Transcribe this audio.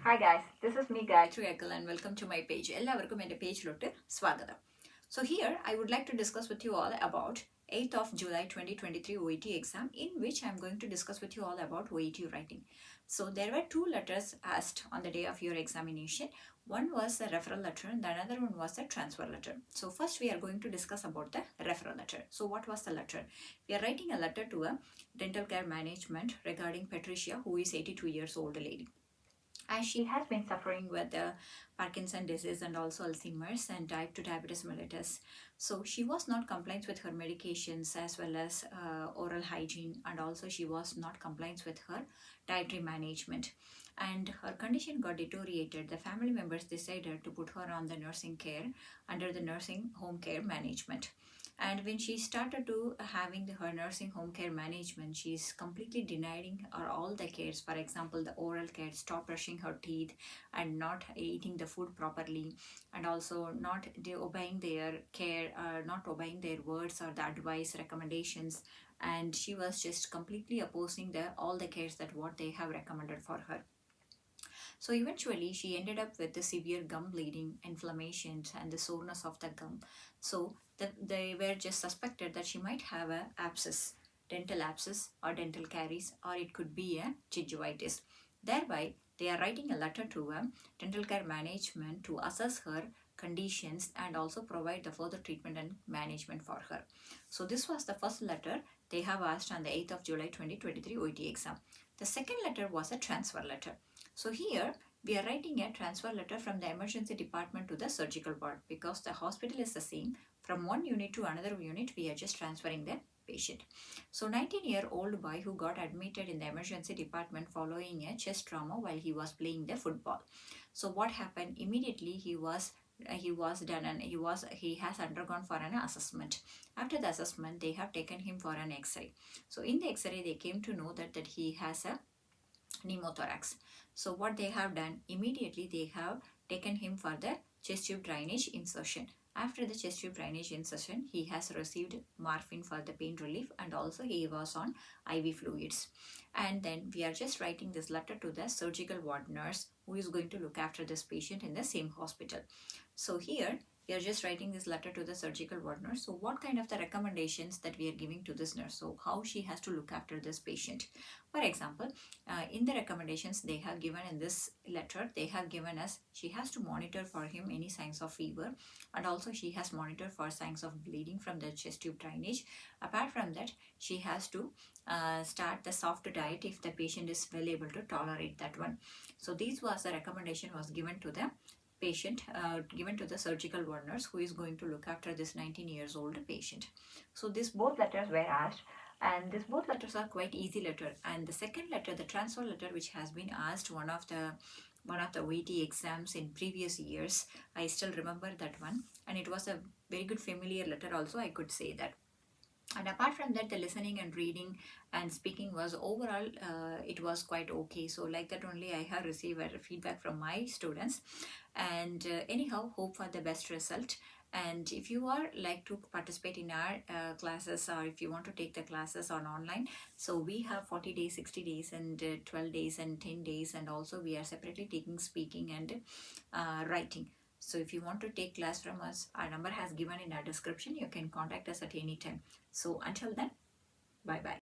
Hi guys, this is me Gayatri and welcome to my page. എല്ലാവർക്കും എൻ്റെ പേജിലോട്ട് സ്വാഗതം. So here I would like to discuss with you all about 8th of July 2023 OET exam, in which I am going to discuss with you all about OET writing. So there were two letters asked on the day of your examination. One was the referral letter and the another one was the transfer letter. So first we are going to discuss about the referral letter. So what was the letter? We are writing a letter to a dental care management regarding Patricia, who is 82 years old lady. As she has been suffering with the Parkinson disease and also Alzheimer's and type 2 diabetes mellitus. So she was not compliant with her medications as well as oral hygiene, and also she was not compliant with her dietary management. And her condition got deteriorated. The family members decided to put her on the nursing care under the nursing home care management. And when she started to having her nursing home care management, she's completely denying her all the cares. For example, the oral care, stop brushing her teeth and not eating the food properly, and also not obeying their care, not obeying their words or the advice recommendations. And she was just completely opposing all the cares that what they have recommended for her. So eventually she ended up with the severe gum bleeding, inflammations and the soreness of the gum. So they were just suspected that she might have a abscess, dental abscess or dental caries, or it could be a gingivitis. Thereby they are writing a letter to a dental care management to assess her conditions and also provide the further treatment and management for her. So this was the first letter they have asked on the 8th of July 2023 OET exam. The second letter was a transfer letter. So here we are writing a transfer letter from the emergency department to the surgical ward, because the hospital is the same. From one unit to another unit, we are just transferring the patient. So 19-year-old boy who got admitted in the emergency department following a chest trauma while he was playing the football. So what happened? Immediately he has undergone for an assessment. After the assessment, they have taken him for an X-ray. So in the X-ray, they came to know that he has a pneumothorax. So what they have done, immediately they have taken him for the chest tube drainage insertion. After the chest tube drainage insertion, he has received morphine for the pain relief, and also he was on IV fluids. And then we are just writing this letter to the surgical ward nurse who is going to look after this patient in the same hospital. So here we are just writing this letter to the surgical ward nurse. So what kind of the recommendations that we are giving to this nurse? So how she has to look after this patient. For example, in the recommendations they have given in this letter, they have given us she has to monitor for him any signs of fever, and also she has monitored for signs of bleeding from the chest tube drainage. Apart from that, she has to start the soft diet if the patient is well able to tolerate that one. So this was the recommendation was given to the patient, given to the surgical ward nurse who is going to look after this 19 years old patient. So these both letters were asked, and these both letters are quite easy letter. And the second letter, the transfer letter, which has been asked one of the OET exams in previous years, I still remember that one, and it was a very good familiar letter also, I could say that. And apart from that, the listening and reading and speaking was overall, it was quite okay. So like that only I have received feedback from my students. And anyhow, hope for the best result. And if you are like to participate in our classes, or if you want to take the classes on online, so we have 40 days, 60 days and 12 days and 10 days, and also we are separately taking speaking and writing. So if you want to take class from us, our number has given in our description. You can contact us at any time. So until then, bye bye.